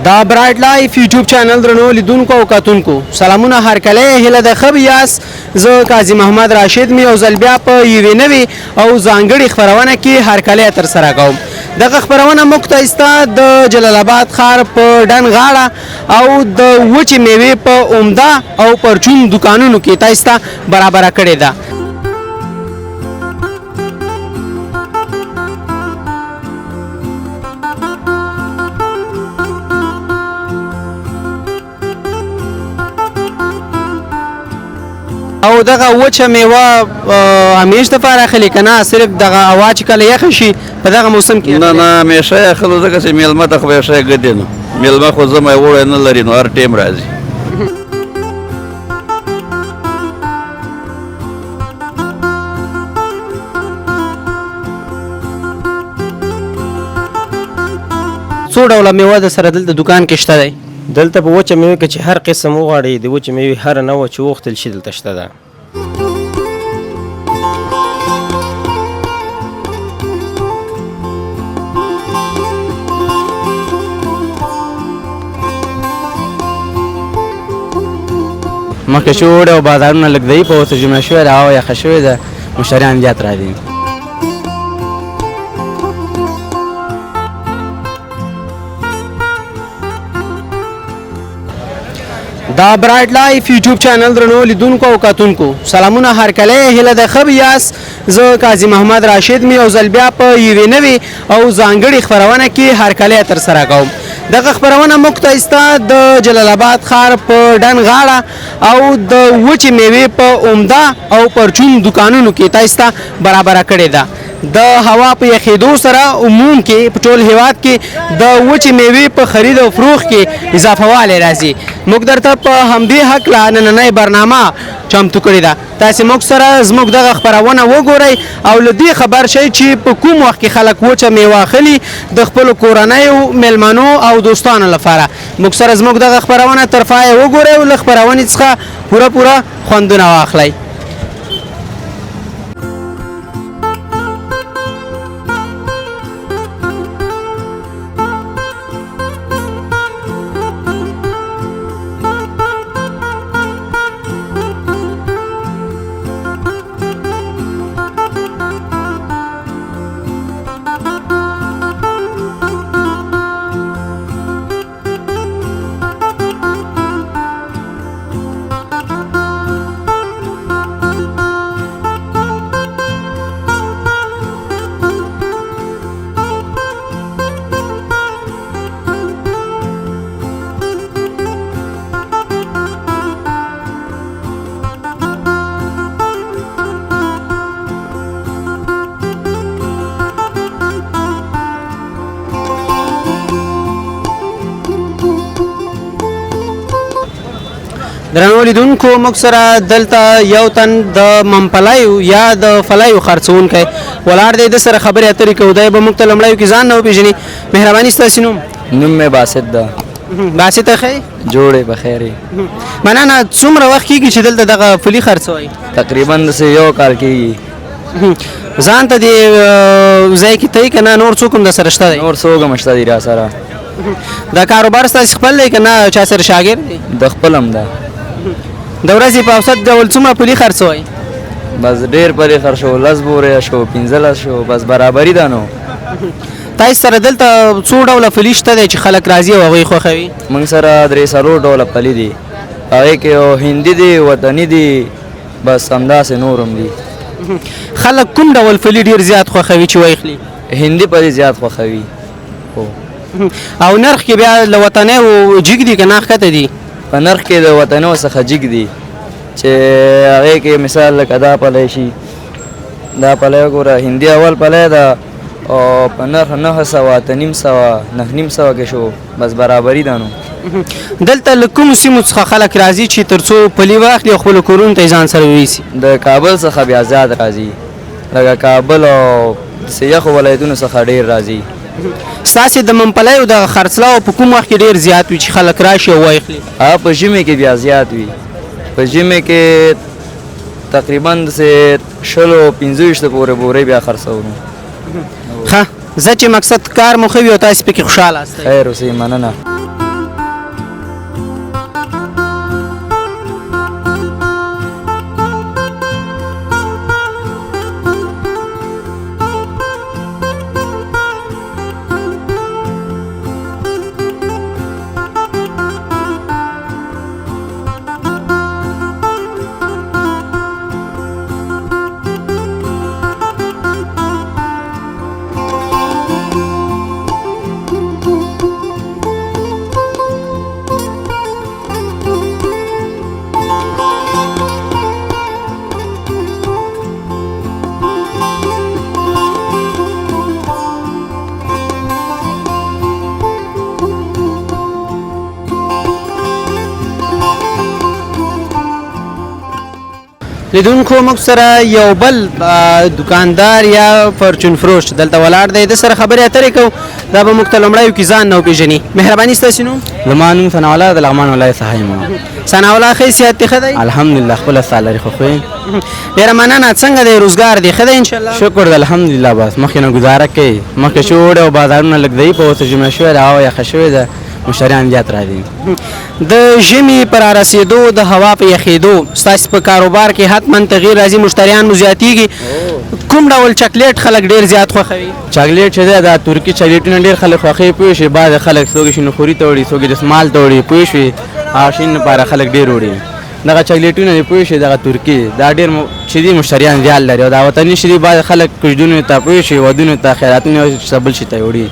دا برایټ لایف یوټیوب چینل درنو لیدونکو او کتونکو سلامونه هرکله هله د خبياس زه قاضي محمد راشد می او زل بیا په یوې نوې او ځانګړي خبرونه کې هرکله تر سره کوم دغه خبرونه مختصه د جلال آباد ښار په ډن غاړه او د وچې میوې په عمده او پرچون دکانونو کې تاسو ته برابر کړې ده او دغه وچه میوه همیش د پاره خلی کنه صرف دغه اواج کله یخ شي په دغه موسم کې نه همیشه خلک ځکه چې میلمه ته خو به شي ګدینو میلمه خو زما وړ نه لري نو هر ټیم راځي څو ډول میوه د سره دلته دکان کې شته دی دلته په وچه میوه کې چې هر قسم وغواړئ د وچې میوې هر نوع چې وغوښتل شي دلته شته ده مخکې چې وړه او بازارونه لږ دی په اوس جمعه شوې ده هوا یخه شوې ده مشتریان زیات راځي دا برایټ لایف یوټیوب چینل درنو لیدونکو او کتونکو سلامونه هرکله هله د خبياس زه قاضي محمد راشد می او زل بیا په یوې نوې او ځانګړي خبرونه کې هرکله تر سره کوم دغه خبرونه مختصه د جلال آباد ښار په ډن غاړه او د وچې میوې په عمده او پرچون دکانونو کې تاسو ته برابر کړې ده د هوا په یخېدو سره عموم کې په ټول هیواد کې د وچې میوې په خرید او فروخت کې اضافه والی راځي موږ درته په همدې هکله نننۍ برنامه چمتو کړې ده تاسې موږ سره زموږ دغه خپرونه وګورئ او له دې خبر شئ چې په کوم وخت کې خلک وچه میوه اخلي د خپلو کورنیو میلمنو او دوستانو لپاره موږ سره زموږ دغه خپرونه تر پایه وګورئ او له خپرونې څخه پوره خوندونه واخلئ درنو لیدونکو موږ سره دلته یو تن د ممپلیو یا د فلیو خرڅونکی ولاړ دی د سره خبرې اترې کوو دی به موږ ته لومړی کې ځان نه وپېژني مهرباني ستاسې نوم نوم مې باسط ده باسط ښه جوړې بخیر مننه څومره وخت کېږي چې دلته دغه فلي خرڅوئ تقریبا داسې یو کال کېږي ځان ته دې ځای کې ته یې که نه نور څوک هم در سره شته دی نور څوک هم شته دي را سره دا کاروبار ستاسې خپل دی که نه چا سره شاګرد دی د خپل هم ده د ورځې په اوسط ډول څومره پلي خرڅوئ بس ډېر پلي خرڅو 10 بورې شو 15 شو بس برابري ده نو تاسو سره دلته څو ډوله فلي شته دی چې خلک راځي او هغوی خوښوي موږ سره 3 ډوله پلي دي هغې کې یو هندي دي وطني دي بس همداسې نور هم دي خلک کوم ډول فلي ډېر زیات خوښوي چې ویخلي هندي پلي زیات خوښوي او نرخ کې بیا له وطنیو جګ دي که نه ښکته دي په نرخ کې د وطنو څخه جګ دي چې هغې کې مثال لکه دا پلی شي دا پلی وګوره هندي اول پلی ده او په نرخ 900 9.5 کې شو بس برابري ده نو دلته له کومو سیمو څخه خلک راځي چې تر څو پلي واخلي او خپلو کورونو ته یې ځان سره ویسي د کابل څخه بیا زیات راځي لکه کابل او داسې یخو ولایتونو څخه ډېر راځي ستاسې د ممپلیو د خرڅلاو په کوم وخت کې ډېر زیات وي چې خلک راشي او واخلي په ژمي کې بیا زیات وي په ژمي کې تقریبا داسې 15 پورې بورې بیا خرڅوو ښه زه چې مقصد کار مو ښه وي او تاسې پکې خوشحاله یاست خیر اوسئ مننه لیدونکو موږ سره یو بل دکاندار یا فورچون فروش دلته ولاړ دی د سره خبرې اترې کوو دا به موږ ته لومړی کې ځان نه وپېژني مهرباني ستاسې نوم زما نوم ثناء الله د لغمان ولایت څخه یم ثناء الله ښه صحت دې ښه دی الحمدلله خپله ستا لري خو ښه ډېره مننه څنګه دی روزګار دی ښه دی انشاءالله شکر د الحمدلله بس مخکې نه ګزاره کوي مخکې شوړې او بازارونه لږ ضعیف او اوس ژمی شوې ده هوا یخه شوې ده مشتریان زیات راځي د ژمي پر رسېدو د هوا په یخېدو ستاسې په کاروبار کې حتما تغییر راځي مشتریان مو زیاتېږي کوم ډول چاکلیټ خلک ډېر زیات خوښوي چاکلیټ چې دی دا ترکي چاکلیټونه ډېر خلک خوښوي پوه شوې بعضې خلک څوک یې شینخوري ته وړي څوک یې دسمال ته وړي پوه شوې هغه شین لپاره خلک ډېر وړي دغه چاکلیټونه دي پوه شوې دغه ترکي دا ډېر چې دي مشتریان زیات لري او دا وطني چې دي بعضې خلک کوژدونو ته پوه شوې ودونو ته خیراتونو او بل شي ته وړي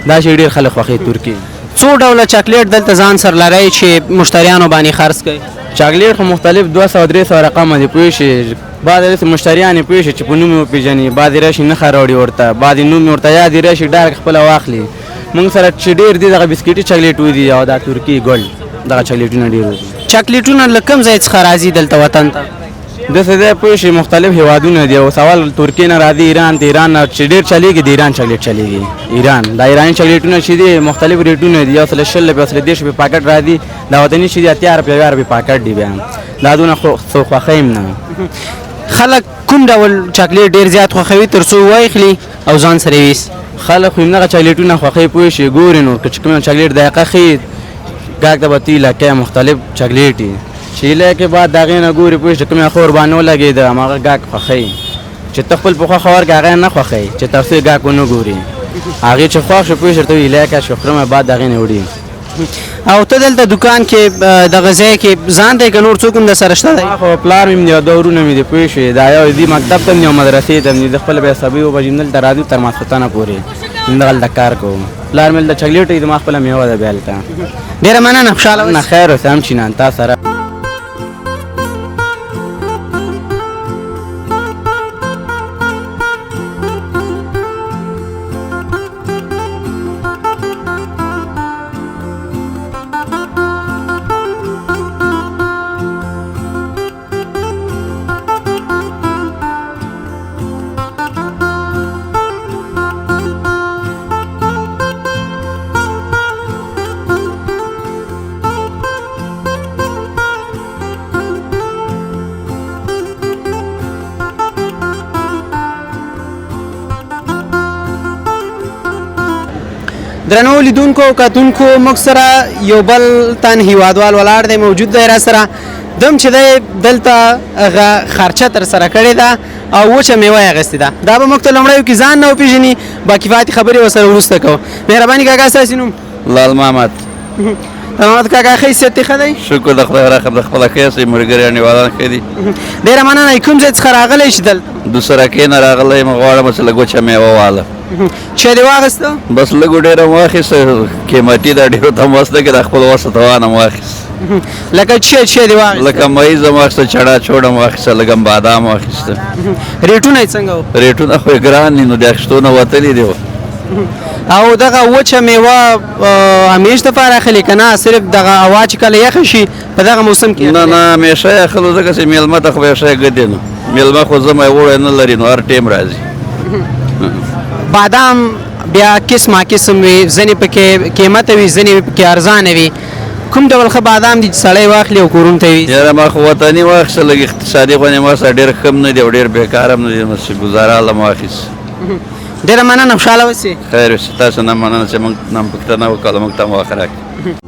دا شی ډېر خلک خوښوي ترکي څو ډوله چاکلیټ دلته ځان سره لرئ چې مشتریانو باندې خرڅ کوي چاکلیټ خو مختلف 200-300 رقمه دي پوه شوې بعضې داسې مشتریان یې پوه شوې چې په نوم یې وپېژني بعضې راشي نښه راوړي ورته بعضې نوم یې ورته یاد وي راشي ډایرکټ خپله واخلي موږ سره چې ډېر دي دغه بسکټي چاکلیټ ودي او دا ترکي ګل دغه چاکلیټونه ډېر دي چاکلیټونه له کوم ځای څخه راځي دلته وطن ته داسې دی پوه شوې مختلف هېوادونه دي او سوال ترکیې نه راځي ایران ته ایران نه چې ډېر چلېږي د ایران چاکلیټ چلېږي ایران دا ایراني چاکلیټونه چې دي مختلف ریټونه دي یو سل 20 روپۍ یو سل 10 روپۍ پاکټ راځي دا وطني چې دي 80 روپۍ 1000 روپۍ پاکټ دي بیا دا دونه خو خوښوي نه خلک کوم ډول چاکلیټ ډېر زیات خوښوي تر څو واخلي او ځان سره یوسي خلک خو همدغه چاکلیټونه خوښوي پوه شوې ګورې نو که چې کوم چاکلیټ ذایقه ښي ګاګ ته به تی لکه مختلف چاکلیټ دي چې ایله کې بعد د هغې نه ګورې پوه شوې کومې خور باندې ولګېده هماغه ګاګ خوښوي چې ته خپل په خوښه ورکړې هغه نه خوښوي چې تر څو یې ګاګ ونه ګوري هغې چې خوښ شو پوه شوې ورته وایي ایله که چې خورم بعد د هغې نه وړي او ته دلته دکان کې دغه ځای کې ځان دی که نور څوک هم در سره شته دی خو پلار مې دی او دوه ورونه مې دي پوه شوې دا یو دي مکتب ته دي او مدرسې ته دي د خپله بیا سبې وبجې دلته راځو تر ماسخوتنه پورې همدغه هلته کار کوو پلار مې دلته چاکلیټ وي زما خپله میوه ده بیا هلته ډېره مننه خوشحاله نه خیر اوسه هم چینان تا سره درنو لیدونکو او کتونکو موږ سره یو بل تن هیوادوال ولاړ دی موجود دی را سره دم چې دی دلته هغه خرچه تر سره کړې ده او وچه میوه یې اخیستې ده دا به موږ ته لومړی کې ځان نه وپېژني باقي پاتې خبرې ورسره وروسته کوو مهرباني کاکا ستاسې نوم لال محمد محمد کاکا ښه صحت دې ښه دی شکر د خدای رحم د خپله ښه یاستئ ملګري انډیوالان ښه دي ډېره مننه کوم ځای څخه راغلی شي دلته دوسره کې نه راغلی یم غواړم چې لږ وچه میوه واله چې دې واخیسته بس لږ ډېره م واخیسته قیمتي ده ډېرو ته م وسته کې د خپل وسه توانه م واخیست لکه چې دې واخیسته لکه مایزه م واخیسته چړه چوړه م واخیسته لږ بادام واخیسته ریټونه یې څنګه وو ریټونه خو یې ګران دي نو د اخیستو نه وتلي دي او دغه وچه میوه همیش دپاره اخلي که نه صرف دغه هوا چې کله یخه شي په دغه موسم کې نه نه همیشه یې اخلو ځکه چې میلمه ته خو به یو شی ګد دی نو میلمه خو زمی وړی نه لري نو هر ټیم راځي بادام بیا قسمه قسم وي ځینې پکې قیمته وي ځینې پکې ارزانه وي کوم ډول ښه بادام دي چې سړی واخلي او کورونو ته یوسي یاره ما خو وطني واخیسته لږ اقتصادي غونې ما سره ډېر ښه هم نه دي او ډېر بېکاره هم نه دي نو چې ګزاره له م واخیست ډېره مننه خوشحاله اوسې خیر اوسې تاسو نه مننه چې موږ نه پوښتنه وکړله موږ ته هم وخت راکړي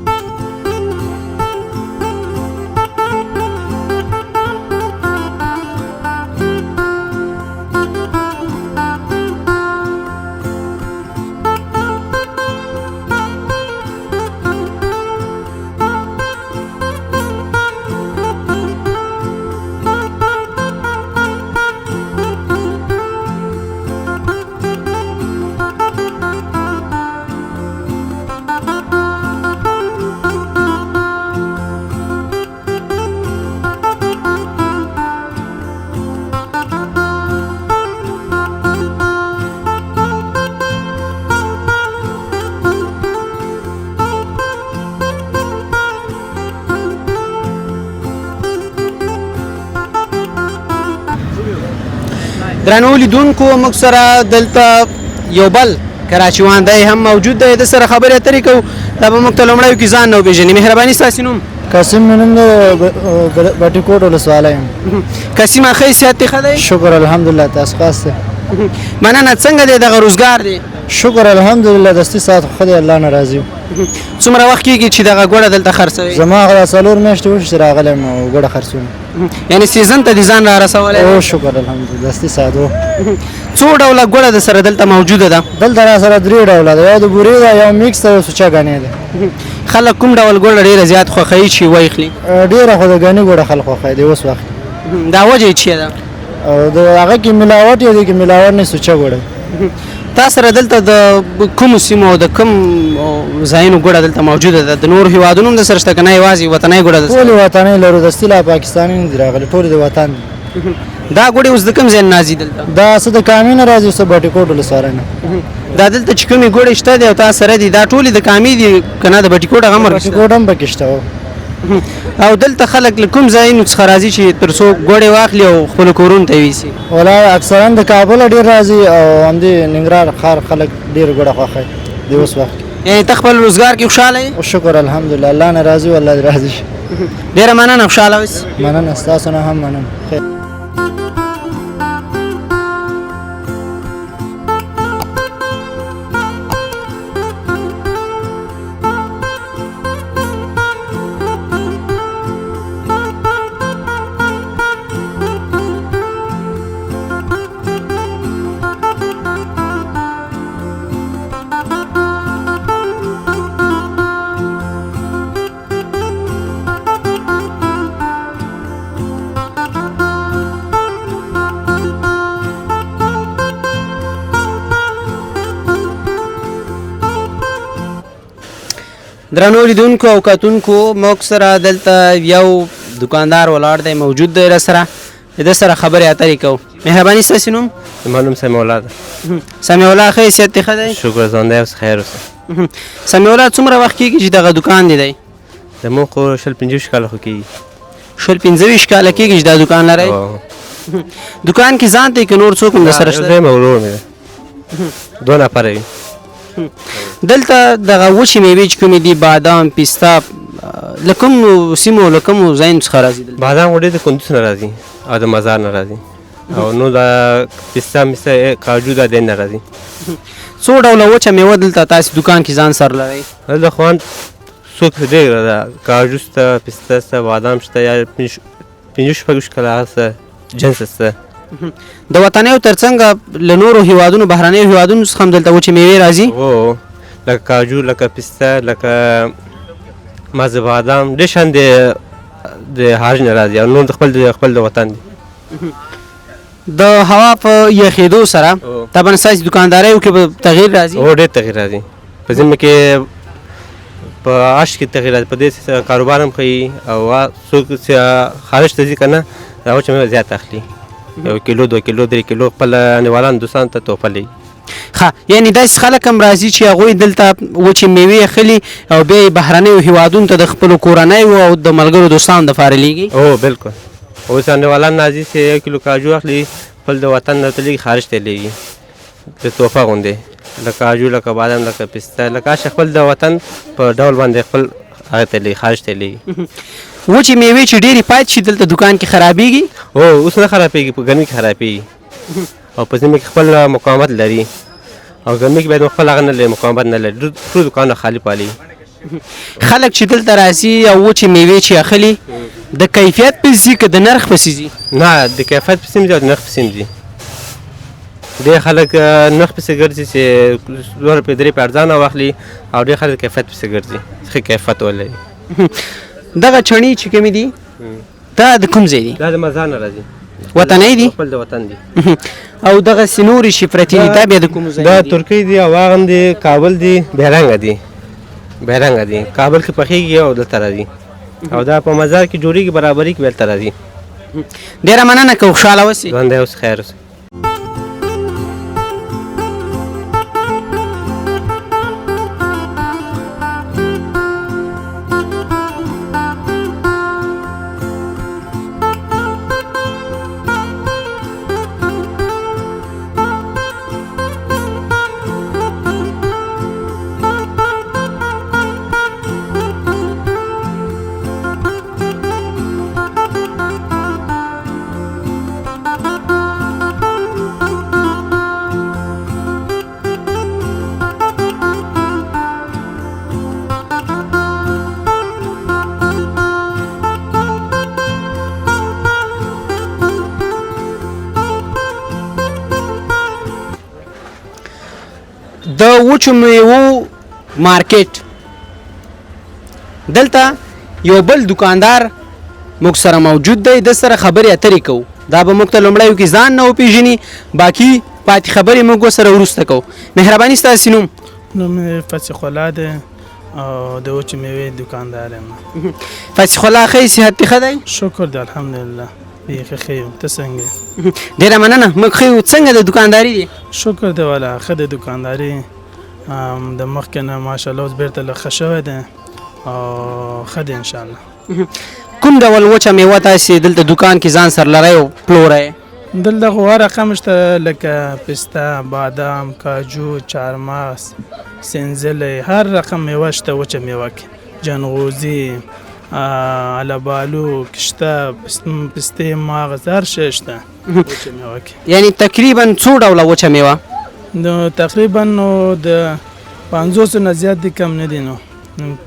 درنو لیدونکو موږ سره دلته یو بل کراچي واندی هم موجود دی د سره خبرې اترې کوو دا به موږ ته لومړی کې ځان نه وپېژني مهرباني ستاسې نوم قاسم مې نوم د بټي کوټ ولسوالۍ یم. قسیمه ښه صحت دې ښه دی شکر الحمدلله تاسو خاص دی مننه څنګه دی دغه روزګار دی شکر الحمدلله دستي ساعت خو دی الله نه راضي څومره وخت کېږي چې دغه ګوړه دلته خرڅوي زما هغه 4 میاشتې وشي چې راغلی یم او ګوډه خرڅوم یعنې سیزن ته دې ځان را رسولی او شکر الحمدلله دستي ساعت و څو ډوله ګوړه د سره دلته موجوده ده دلته را سره 3 ډوله ده یو د بورې ده یو میکس ده یو سوچاګانې ده خلک کوم ډول ګوړه ډېره زیات خوښوي چې ویخلي ډېره خو د ګني ګوړه خلک خوښوي دی اوس وخت دا وجه یې چیه ده او د هغه کې ملاوټ یې دی کې ملاوټ نه سوچا ګوړه تا سره دلته د کومو سیمو او د کوم ځایونو ګوړه دلته موجوده ده د نور هیوادونو هم د سره شته که نه یوازې وطنۍ ګوړه ده ټولې وطنۍ لرو دستي لا پاکستاني نه دي راغلي ټولې د وطن دي دا ګوړې اوس د کوم ځای نه راځي دلته دا څه د کامې نه راځي څه بټي کوټ ولسوالۍ نه دا دلته چې کومې ګوړې شته دی او تا سره دي دا ټولې د کامې دي که نه د بټي کوټ هغه بټي کوټ هم پکې شته و او دلته خلک له کوم ځایونو څخه راځي چې تر څو ګوړې واخلي او خپلو کورونو ته یوسي ولا اکثرا د کابل ډیر راځي او همدې ننګرهار ښار خلک ډیر ګوړه خوښوي د اوس وخت یعنې ته خپل روزګار کې خوشحاله یې او شکر الحمدلله الله نه راضي والله دې راضي شي ډېره مننه خوشحاله اوسې مننه ستاسو نه هم مننه خیر درنو لیدونکو او کتونکو موږ سره دلته یو دکاندار ولاړ دی موجود دی راسره د سره خبرې اترې کوو مهرباني ستاسې نوم زما نوم سمیع الله ده سمیع الله ښه صحت دې ښه دی شکر زنده اوس خیر اوسه سمیع الله څومره وخت کېږي چې دغه دکان دی زموږ خو 25 کاله خو کېږي 25 کاله کېږي چې دا دکان لرئ دکان کې ځان دی که نور څوک هم د سره شته زه ورور مې ده 2 نفره یو دلته دغه وچې میوې چې کومې دي بادام پیستا له کومو سیمو له کومو ځایونو څخه راځي دلته بادام خو ډېر د کندوز نه راځي او د مزار نه راځي او نو دا پستا مستا کاجو دا دین نه راځي څو ډوله وچه میوه دلته تاسې دکان کې ځان سره لرئ دلته خوند څوک ډېره ده کاجو شته پستا شته بادام شته یا 5-6 کاله شته جنس شته د وطنیو ترڅنګ له نورو هیوادونو بهرنیو هیوادونو څخه هم دلته وچې میوې راځي او لکه کاجو لکه پستا لکه مازه بادام ډېر شان د حاج نه راځي او نور د خپل د وطن دي د هوا په یخېدو سره طبعا ستاسې دکانداریو کې به تغییر راځي او ډېر تغییر راځي په ځینې کې په عاش کې تغییر راځي په دې کاروبار هم ښیي او څوک چې خارج ته ځي که نه دا وچه میوه زیات اخلي 1 کیلو 2 کیلو 3 کیلو خپل انډیوالان دوستانو ته تحفه لري ښه یعنې داسې خلک هم راځي چې هغوی دلته وچې میوې اخلي او بیا یې بهرنیو هیوادونو ته د خپلو کورنیو او د ملګرو دوستانو دپاره لیږي او بالکل اوس انډیوالان راځي چې 1 کیلو کاجو اخلي خپل د وطن نه ورته لیږي خارج ته لیږي د تحفه غوندې لکه کاجو لکه بادام لکه پستا لکه هر خپل د وطن په ډول باندې خپل هغه ته لیږي خارج ته لیږي وچې میوې چې ډېرې پاتې شي دلته دکان کې خرابېږي او اوس نه خرابېږي په ګرمي کې خرابېږي او په ژمي کې خپل مقاومت لري او ګرمي کې باید خپل هغه نه لري مقاومت نه لري ټول دکانونه خالي پالي خلک چې دلته راځي او وچې میوې چې اخلي د کیفیت پسې ځي که د نرخ پسې ځي نه د کیفیت پسې هم ځي او د نرخ پسې هم ځي ډېر خلک نرخ پسې ګرځي چې 2 روپۍ 3 روپۍ ارزانه واخلي او ډېر خلک کیفیت پسې ګرځي ښه کیفیت ولري دغه چڼې چې کومې دي دا د کوم ځای دي دا د مزار نه راځي وطنۍ دي خپل د وطن دي او دغسې نورې شفرتي دي دا بیا د کومو ځایونو دا دي ترکي دي او هغه دي کابل دي بیرنګه دي کابل کې پخېږي او دلته راځي او دا په مزار کې جوړېږي برابري کې دلته راځي ډېره مننه که خوشحاله اوسې ژوندی اوس خیر اوسه د وچو میوو مارکیټ دلته یو بل دکاندار موږ سره موجود دی د سره خبرې اترې کوو دا به موږ ته لومړی کې ځان نه وپېژني باقي پاتې خبرې موږ ورسره وروسته کوو مهرباني ستاسې نوم نوم مې فتح الله دی او د وچې میوې دکاندار یم فتح الله ښه صحت دې ښه دی شکر دی الحمدلله بیخي ښه یم ته څنګه یې ډېره مننه موږ ښه یو څنګه د دکانداري دی شکر دی والا ښه د دکانداري د مخکې نه ماشاءالله اوس بیرته لږ ښه شوی دی او ښه دی انشاءالله کوم ډول وچه میوه تاسې دلته دکان کې ځان سره لرئ او پلورئ دلته خو هر رقم شته لکه پسته بادام کاجو چارمغز سنځلې هر رقم میوه شته وچه میوه کې جنغوزي البالو کشته پستې مغز هر شی شته وچه میوه کې یعنی تقریبا څو ډوله وچه میوه نو تقریبا نو د 500 نه زیات دي کم نه دي نو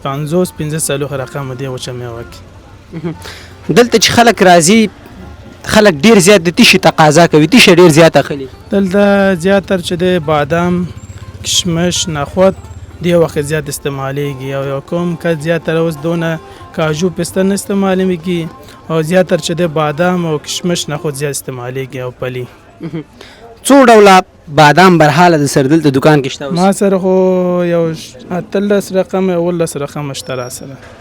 500 رقم دی وچه میوه کې دلته چې خلک راځي خلک ډیر زیات د تیشي تقاضا کوي تیشه ډیر زیات اخلي دلته زیاتر چې د بادام کشمش نخود دی وخت زیات استعمالیږي او یو کوم که زیاتر اوس دونه کاجو پسته نه استعمالیږي او زیاتر چې د بادام او کشمش نخود زیات استعمالیږي او پلی څو ډوله بادام برحاله د سر دلته دکان کې شته ما سره خو یو 13 رقم 19 رقم شته را سره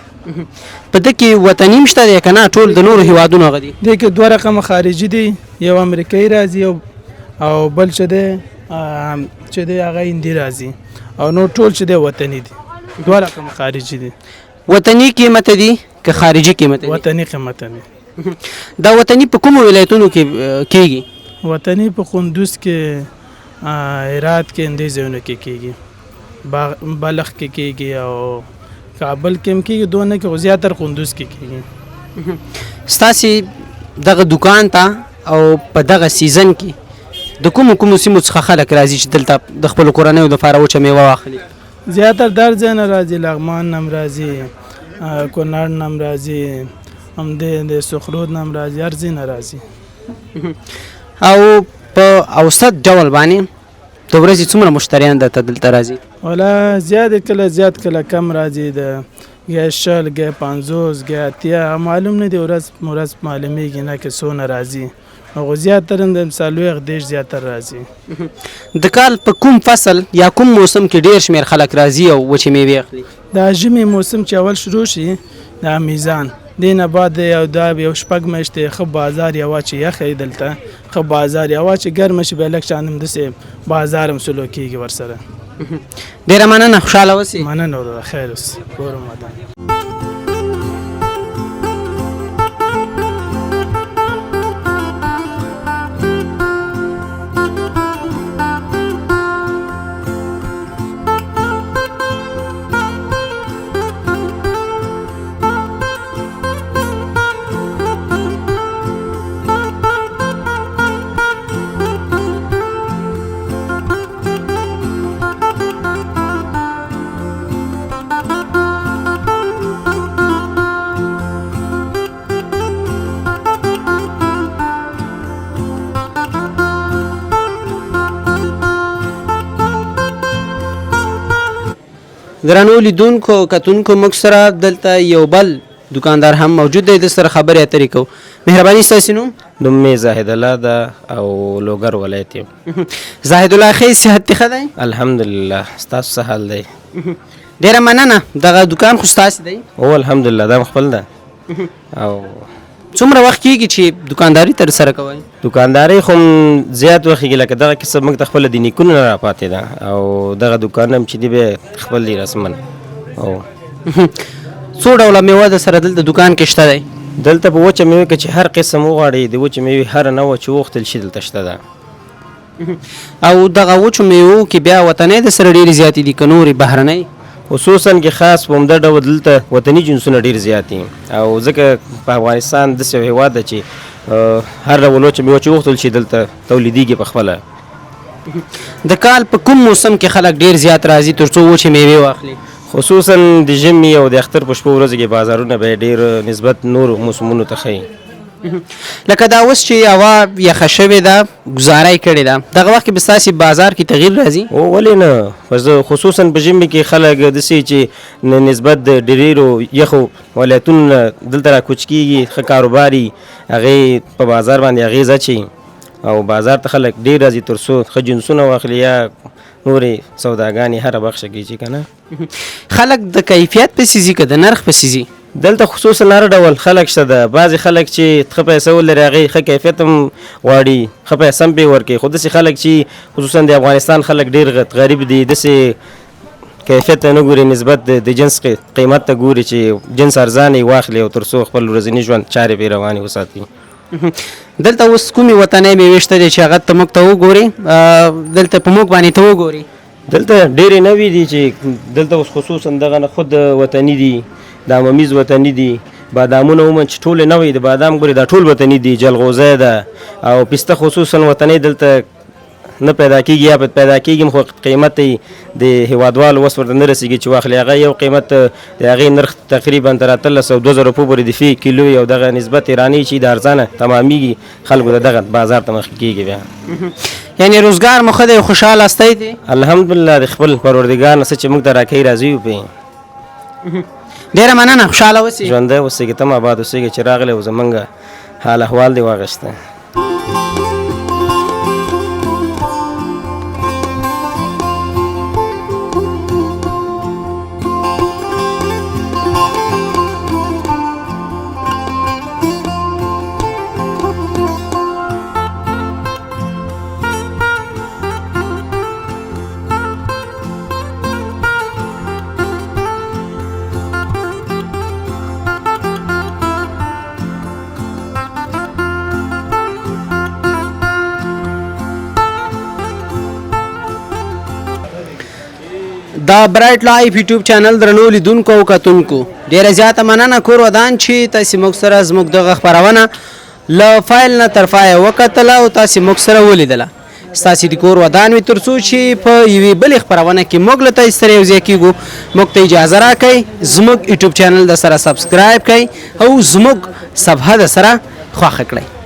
په دې کې وطني مشته دی کنه ټول د نورو هیوادونو غدي دې کې دوه رقم خارجي دي یو امریکایي راځي او بل چې دی هغه هندي راځي او نو ټول چې دی وطني دي دوه رقم خارجي دي وطني قیمت دي که خارجي قیمت دي وطني قیمت دي دا وطني په کوم ولایتونو کې کیږي وطني په قندوز کې هرات کې اندې ځایونو کې کیږي بلخ کې کیږي او کابل کې هم کېږي دونه کې زیاتر قندوز کې کېږي ستاسې دغه دکان ته او په دغه سیزن کې د کومو سیمو څخه خلک راځي چې دلته د خپلو کورنیو دپاره وچه میوه واخلي زیاتر در ځای نه راځي لغمان نه هم راځي کونړ نه هم راځي همدې د سخرود نه هم راځي هر ځای نه راځي او په اوسط ډول باندې د ورځې څومره مشتریان درته دلته راځي والا زیات کله کم راځي د یا 100 یا 50 یا 80 معلوم نه دی ورځ معلومیږي نه کې څونه راځي او زیاتر د مثالوي غدیش زیاتر راځي د کال په کوم فصل یا کوم موسم کې ډیر شمیر خلک راځي او وچې میوې اخلي دا ژمي موسم چې اول شروع شي د میزان دینه بعد یو شپږ میاشتې ښه بازار یوه چې یخی دلته ښه بازار یوه چې ګرمه شي بیا لږ شان همداسې بازار هم سلو کېږي ورسره ډېره مننه خوشحاله اوسې مننه وروره خیر اوسې کور ودان درنو لیدونکو کتونکو موږ سره دلته یو بل دکاندار هم موجود دی د سره خبرې اترې کوو مهرباني ستاسې نوم نوم مې زاهد الله ده او لوګر ولایت یم زاهد الله ښه صحت دې ښه دی الحمدلله ستاسو څه حال دی ډېره مننه دغه دکان خو ستاسې دی او الحمدلله دا خپل ده او څومره وخت کېږي چې دکانداري ترسره کوئ دکانداري خو زیات وخت کېږي لکه دغه کیسه موږ ته خپله د نیکونو نه راپاتې ده او دغه دکان هم چې دی بیا خپل دی رسمن او څو ډوله میوه د سره دلته دکان کې شته دی دلته په وچه میوې کې چې هر قسم وغواړئ د وچې میوې هره نوعه چې وغوښتل شي دلته شته ده او دغه وچو میوو کې بیا وطنۍ د سره ډېرې زیاتې دي که نورې بهرنۍ خصوصا کې خاص په همدا ډول دلته وطني جنسونه ډېر زیات دي او ځکه په افغانستان داسې یو هېواد ده چې هر ډول وچه میوه چې وغوښتل شي دلته تولیدېږي په خپله د کال په کوم موسم کې خلک ډېر زیات راځي تر څو وچې میوې واخلي خصوصا د ژمي او د اختر په شپو ورځو کې بازارونه به ډېر نسبت نورو موسمونو ته ښیي لکه دا اوس چې هوا یخه شوې ده ګزاره یې کړې ده دغه وخت کې به ستاسې بازار کې تغییر راځي ولې نه خو خصوصا په ژمي کې خلک داسې چې نسبت د ډېرو یخو ولایتونو نه دلته راکوچ کېږي ښه کاروبار یي هغې په بازار باندې اغېز اچوي او بازار ته خلک ډېر راځي تر څو ښه جنسونه واخلي یا نورې سوداګانې هره بخښه کې چې که نه خلک د کیفیت پسې ځي که د نرخ پسې ځي دلته خصوصا هر ډول خلک شته ده بعضې خلک چې ښه پیسه ولري هغې ښه کیفیت هم غواړي ښه پیسه هم پرې ورکوي خو داسې خلک چې خصوصا د افغانستان خلک ډېر غریب دي داسې کیفیت ته نه ګوري نسبت د جنس قیمت ته ګوري چې جنس ارزانه یې واخلي او تر څو خپل ورځني ژوند چارې پرې روانې وساتي دلته اوس کومې وطنۍ مېوې شته دی چې هغه ته موږ ته وګورې دلته په موږ باندې ته وګورې دلته ډېرې نوې دي چې دلته اوس خصوصا دغه نه خود وطني دي دا ممیز وطني دي بادامونه عموما چې ټولې نوې د بادام ګورې دا ټول وطني دي جلغوزی ده او پسته خصوصا وطني دلته نه پیدا کېږي یا پیدا کېږي خو قیمت یې د هېوادوالو وس ورته نه رسېږي چې واخلي هغه یو قیمت د هغې نرخ تقریبا تر 1800 او 2000 روپو پورې د فی کیلو او دغه نسبت ایراني چې د ارزانه تمامیږي خلکو د دغه بازار ته مخکې کېږي بیا یعنې روزګار مو ښه دی خوشحاله استی دی الحمدلله د خپل پروردګار نه څه چې موږ ته راکوي راضي یو پرې ډېره مننه خوشحاله اوسئ ژوندی اوسېږي ته هم آباد اوسېږي چې راغلی او زمونږ حال احوال دې واخیسته دا برایټ لایف یوټیوب چینل درنو لیدونکو او کتونکو ډیره زیاته مننه کور ودان چې تاسو موږ سره زموږ دغه خپرونه له فایل نه تر فایل وکتله او تاسو موږ سره ولیدله ستاسو د کور ودان وي تر څو چې په یوې بلې خپرونه کې موږ له تاسو سره یوځای کېږو موږ ته اجازه راکئ زموږ یوټیوب چینل د سره سبسکرایب کړئ او زموږ صفحه د سره خوښه کړئ